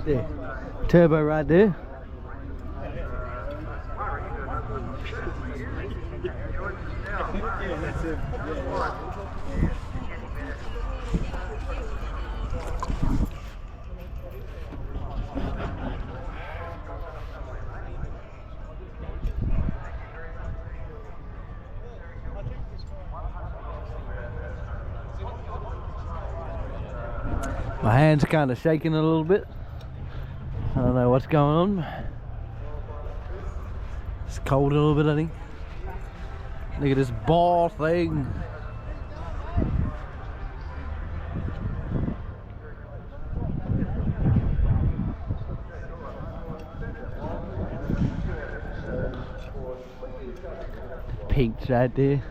There. Turbo right there. My hand's kind of shaking a little bit. I don't know what's going on. It's cold a little bit, I think. Look at this ball thing. Peaks right there.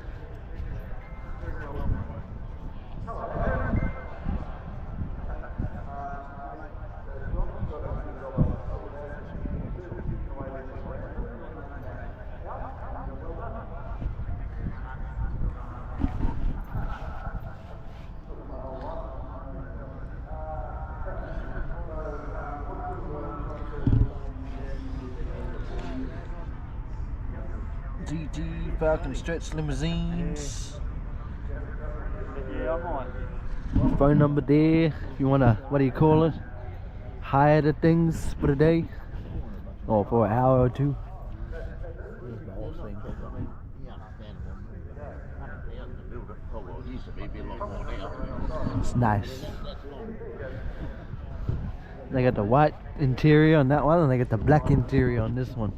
GT Falcon Stretch Limousines. Phone number there if you wanna, what do you call it? Hire the things for the day or for an hour or two. It's nice. They got the white interior on that one and they got the black interior on this one.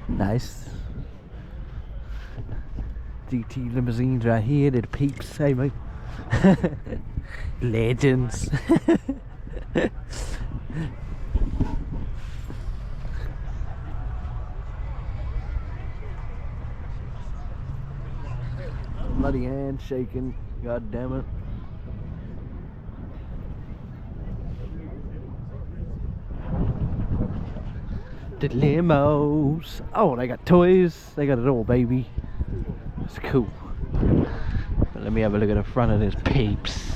Nice. GT limousines right here, they're the peeps, hey mate. Legends. Bloody hand shaking, god damn it. The limos. Oh, they got toys. They got it all, baby. It's cool. But let me have a look at the front of this peeps.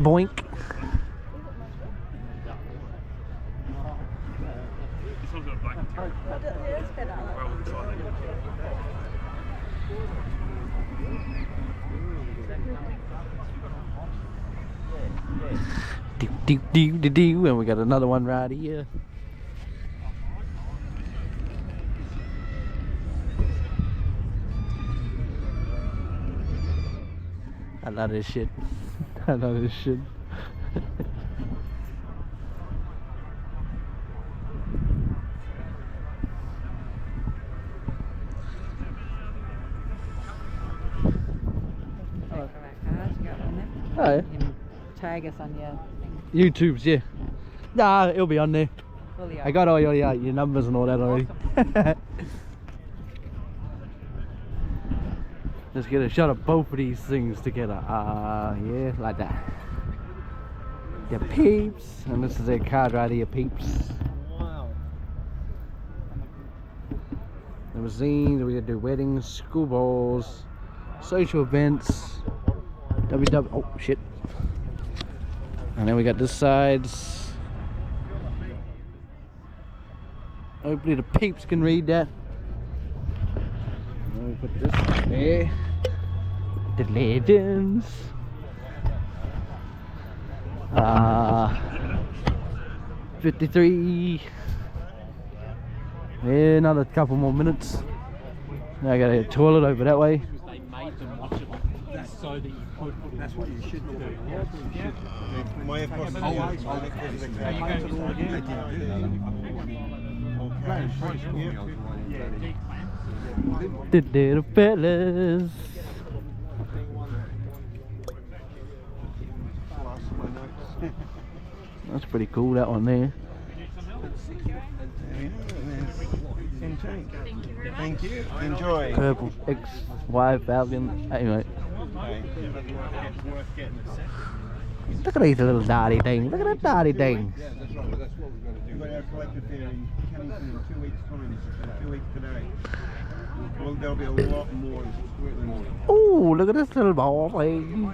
Boink. Do, and we got another one right here. I love this shit. I love this shit. Oh yeah. You can tag us on your YouTube's, yeah. Nah, it'll be on there. Fully I got all your numbers and all that already. Awesome. Let's get a shot of both of these things together. Yeah, like that. The peeps, and this is their card right here, peeps. Wow. Limousines, we do weddings, school balls, social events, oh shit. And then we got this sides. Hopefully the peeps can read that. Let me put this there. The legends. 53. Yeah, another couple more minutes. Now I got a toilet over that way. They made them watch it so that you could. That's what you should do. The little fellas. That's pretty cool, that one there. Thank you. Enjoy. Purple XY Falcon. Anyway. Look at these little dirty things. Look at that dirty thing. Yeah, that's right. That's what we're going to do. We've got our collective there in Kennington in 2 weeks' time. 2 weeks today. Well, there'll be a lot more. Oh, look at this little ball thing.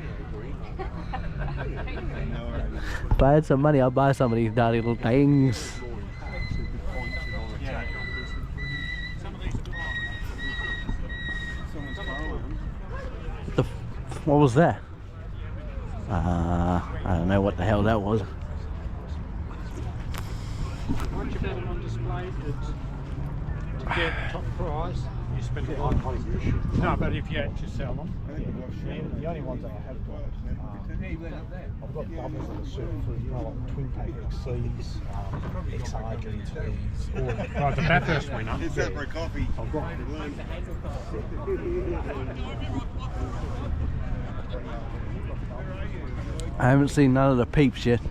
If I had some money, I'd buy some of these dirty little things. What was that? I don't know what the hell that was. Once you put them on display, to get top price, you spend a lot of money. No, but if you had to sell them, The only ones that I have got, I've got doubles of the super food, you know, like twin pack XCs, XRGTs, all of right, the Bathurst winner. Is that for a coffee? I've got I haven't seen none of the peeps yet.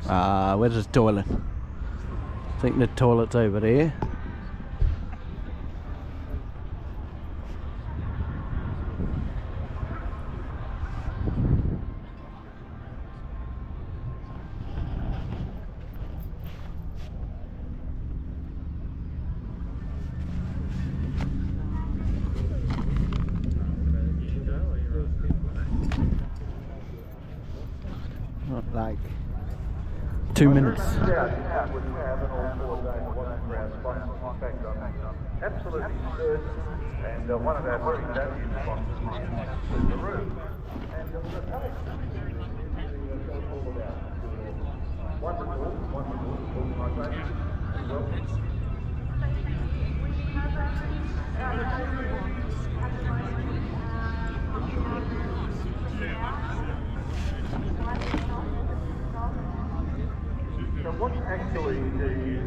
Where's the toilet? I think the toilet's over there. Like 2 minutes. Absolutely superb, and one of our very valued sponsors is the room. And wonderful organisation. So what actually do you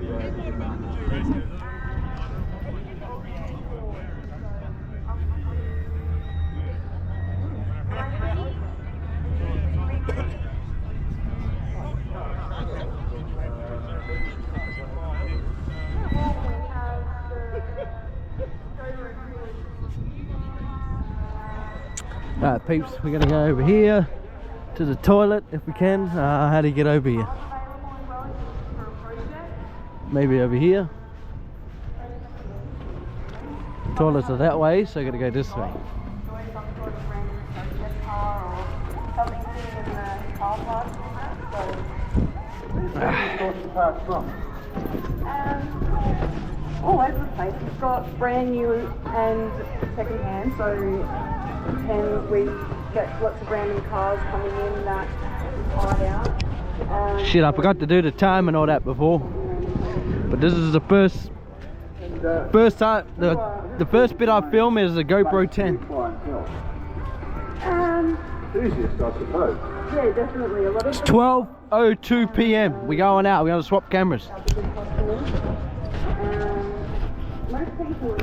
Alright peeps, we're gonna go over here to the toilet if we can. How do you get over here? Maybe over here. Toilets are that way, so I gotta go this way. All over the place. It's got brand new and second hand, so we get lots of random cars coming in that hide out. Shit, I forgot to do the time and all that before. But this is the first time, the first bit I film is the GoPro 10. enthusiast, I suppose? Yeah, definitely. A lot of It's 12:02 p.m. We're going out. We're going to swap cameras. most people